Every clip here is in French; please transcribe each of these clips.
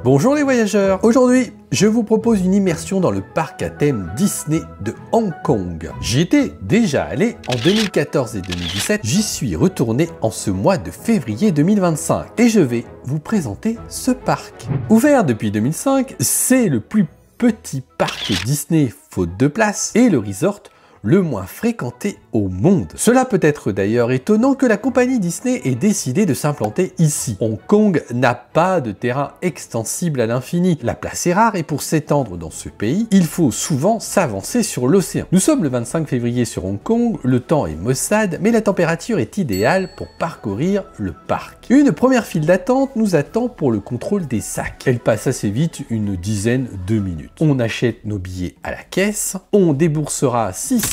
Bonjour les voyageurs. Aujourd'hui, je vous propose une immersion dans le parc à thème Disney de Hong Kong. J'y étais déjà allé en 2014 et 2017, j'y suis retourné en ce mois de février 2025 et je vais vous présenter ce parc. Ouvert depuis 2005, c'est le plus petit parc Disney faute de place et le resort le moins fréquenté au monde. Cela peut être d'ailleurs étonnant que la compagnie Disney ait décidé de s'implanter ici. Hong Kong n'a pas de terrain extensible à l'infini. La place est rare et pour s'étendre dans ce pays, il faut souvent s'avancer sur l'océan. Nous sommes le 25 février sur Hong Kong, le temps est maussade, mais la température est idéale pour parcourir le parc. Une première file d'attente nous attend pour le contrôle des sacs. Elle passe assez vite, une dizaine de minutes. On achète nos billets à la caisse, on déboursera 669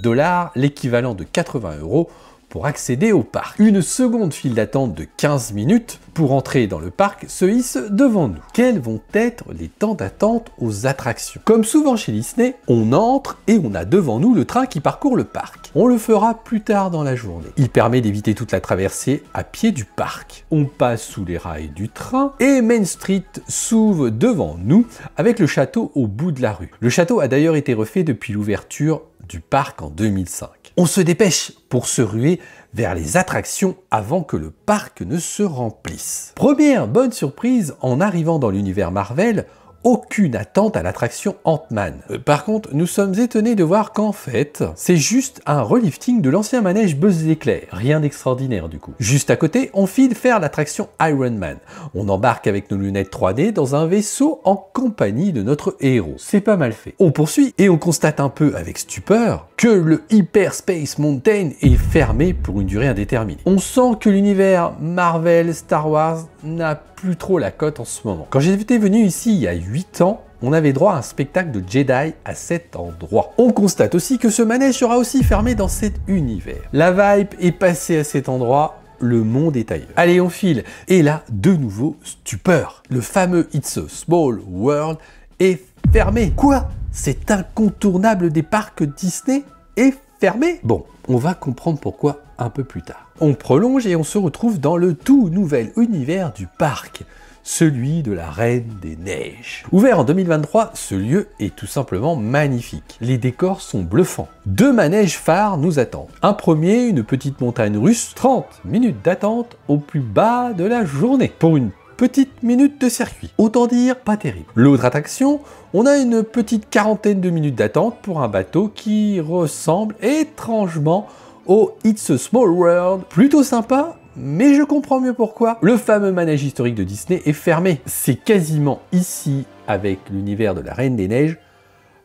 $, l'équivalent de 80 € pour accéder au parc. Une seconde file d'attente de 15 minutes pour entrer dans le parc se hisse devant nous. Quels vont être les temps d'attente aux attractions? Comme souvent chez Disney, on entre et on a devant nous le train qui parcourt le parc. On le fera plus tard dans la journée. Il permet d'éviter toute la traversée à pied du parc. On passe sous les rails du train et Main Street s'ouvre devant nous avec le château au bout de la rue. Le château a d'ailleurs été refait depuis l'ouverture du parc en 2005. On se dépêche pour se ruer vers les attractions avant que le parc ne se remplisse. Première bonne surprise en arrivant dans l'univers Marvel, aucune attente à l'attraction Ant-Man. Par contre, nous sommes étonnés de voir qu'en fait, c'est juste un relifting de l'ancien manège Buzz l'éclair. Rien d'extraordinaire du coup. Juste à côté, on file faire l'attraction Iron Man. On embarque avec nos lunettes 3D dans un vaisseau en compagnie de notre héros. C'est pas mal fait. On poursuit et on constate un peu avec stupeur que le Hyperspace Mountain est fermé pour une durée indéterminée. On sent que l'univers Marvel, Star Wars n'a plus trop la cote en ce moment. Quand j'étais venu ici il y a 8 ans, on avait droit à un spectacle de Jedi à cet endroit. On constate aussi que ce manège sera aussi fermé dans cet univers. La vibe est passée à cet endroit, le monde est ailleurs. Allez, on file. Et là, de nouveau, stupeur. Le fameux It's a Small World est fermé. Quoi? Cet incontournable des parcs Disney est fermé? Bon, on va comprendre pourquoi un peu plus tard. On prolonge et on se retrouve dans le tout nouvel univers du parc, celui de la Reine des Neiges. Ouvert en 2023, ce lieu est tout simplement magnifique. Les décors sont bluffants. 2 manèges phares nous attendent. Un premier, une petite montagne russe, 30 minutes d'attente au plus bas de la journée, pour une petite minute de circuit. Autant dire, pas terrible. L'autre attraction, on a une petite quarantaine de minutes d'attente pour un bateau qui ressemble étrangement au It's a Small World. Plutôt sympa, mais je comprends mieux pourquoi. Le fameux manège historique de Disney est fermé. C'est quasiment ici, avec l'univers de la Reine des Neiges,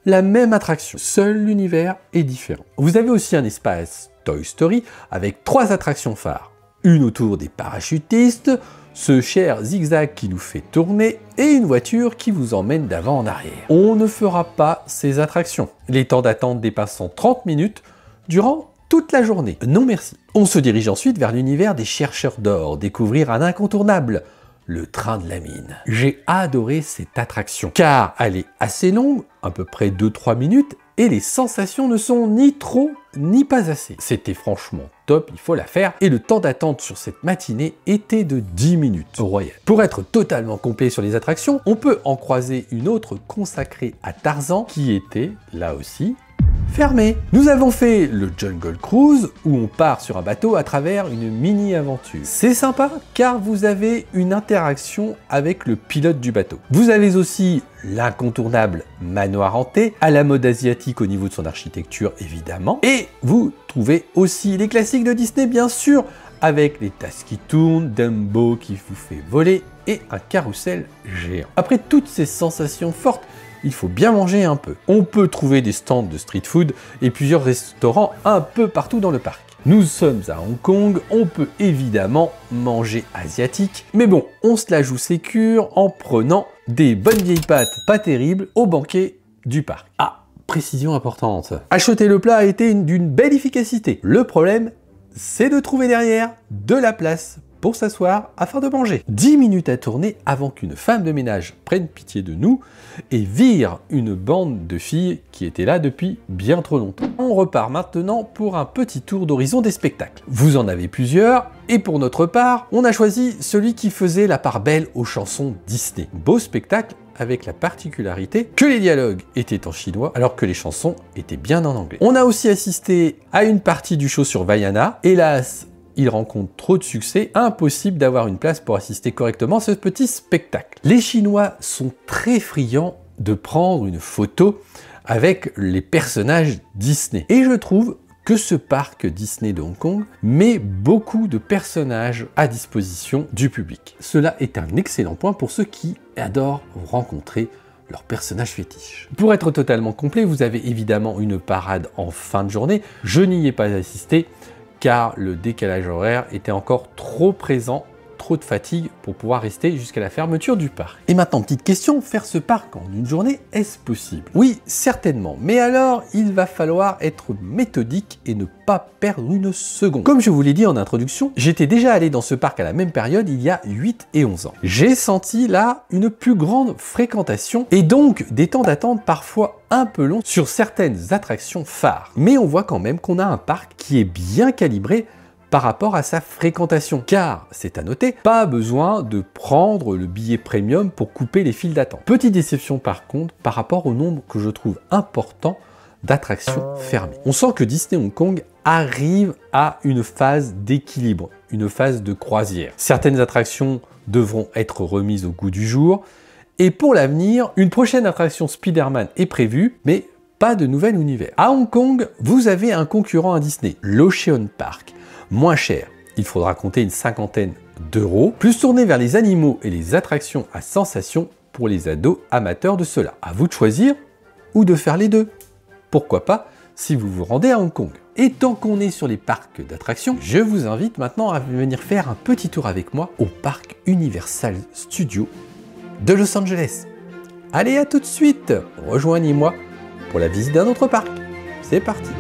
la même attraction. Seul l'univers est différent. Vous avez aussi un espace Toy Story avec 3 attractions phares. Une autour des parachutistes, ce cher zigzag qui nous fait tourner et une voiture qui vous emmène d'avant en arrière. On ne fera pas ces attractions. Les temps d'attente dépassant 30 minutes durant toute la journée. Non merci. On se dirige ensuite vers l'univers des chercheurs d'or, découvrir un incontournable, le train de la mine. J'ai adoré cette attraction, car elle est assez longue, à peu près 2-3 minutes, et les sensations ne sont ni trop ni pas assez. C'était franchement top, il faut la faire, et le temps d'attente sur cette matinée était de 10 minutes. Royal. Pour être totalement complet sur les attractions, on peut en croiser une autre consacrée à Tarzan, qui était, là aussi, fermé. Nous avons fait le Jungle Cruise où on part sur un bateau à travers une mini-aventure. C'est sympa car vous avez une interaction avec le pilote du bateau. Vous avez aussi l'incontournable manoir hanté à la mode asiatique au niveau de son architecture évidemment. Et vous trouvez aussi les classiques de Disney bien sûr avec les tasses qui tournent, Dumbo qui vous fait voler et un carrousel géant. Après toutes ces sensations fortes, il faut bien manger un peu. On peut trouver des stands de street food et plusieurs restaurants un peu partout dans le parc. Nous sommes à Hong Kong, on peut évidemment manger asiatique, mais bon, on se la joue sécure en prenant des bonnes vieilles pâtes pas terribles au banquet du parc. Ah, précision importante. Acheter le plat a été d'une belle efficacité. Le problème, c'est de trouver derrière de la place pour s'asseoir afin de manger. 10 minutes à tourner avant qu'une femme de ménage prenne pitié de nous et vire une bande de filles qui étaient là depuis bien trop longtemps. On repart maintenant pour un petit tour d'horizon des spectacles. Vous en avez plusieurs, et pour notre part, on a choisi celui qui faisait la part belle aux chansons Disney. Beau spectacle avec la particularité que les dialogues étaient en chinois alors que les chansons étaient bien en anglais. On a aussi assisté à une partie du show sur Vaiana. Hélas, il rencontre trop de succès, impossible d'avoir une place pour assister correctement à ce petit spectacle. Les Chinois sont très friands de prendre une photo avec les personnages Disney. Et je trouve que ce parc Disney de Hong Kong met beaucoup de personnages à disposition du public. Cela est un excellent point pour ceux qui adorent rencontrer leurs personnages fétiches. Pour être totalement complet, vous avez évidemment une parade en fin de journée. Je n'y ai pas assisté car le décalage horaire était encore trop présent, trop de fatigue pour pouvoir rester jusqu'à la fermeture du parc. Et maintenant, petite question, faire ce parc en une journée, est-ce possible? Oui, certainement, mais alors il va falloir être méthodique et ne pas perdre une seconde. Comme je vous l'ai dit en introduction, j'étais déjà allé dans ce parc à la même période il y a 8 et 11 ans. J'ai senti là une plus grande fréquentation et donc des temps d'attente parfois un peu longs sur certaines attractions phares. Mais on voit quand même qu'on a un parc qui est bien calibré par rapport à sa fréquentation, car, c'est à noter, pas besoin de prendre le billet premium pour couper les files d'attente. Petite déception par contre, par rapport au nombre que je trouve important d'attractions fermées. On sent que Disney Hong Kong arrive à une phase d'équilibre, une phase de croisière. Certaines attractions devront être remises au goût du jour, et pour l'avenir, une prochaine attraction Spider-Man est prévue, mais pas de nouvel univers. À Hong Kong, vous avez un concurrent à Disney, l'Ocean Park. Moins cher, il faudra compter une cinquantaine d'euros, plus tourné vers les animaux et les attractions à sensations pour les ados amateurs de cela. À vous de choisir ou de faire les deux. Pourquoi pas si vous vous rendez à Hong Kong. Et tant qu'on est sur les parcs d'attractions, je vous invite maintenant à venir faire un petit tour avec moi au parc Universal Studios de Los Angeles. Allez, à tout de suite, rejoignez-moi pour la visite d'un autre parc. C'est parti.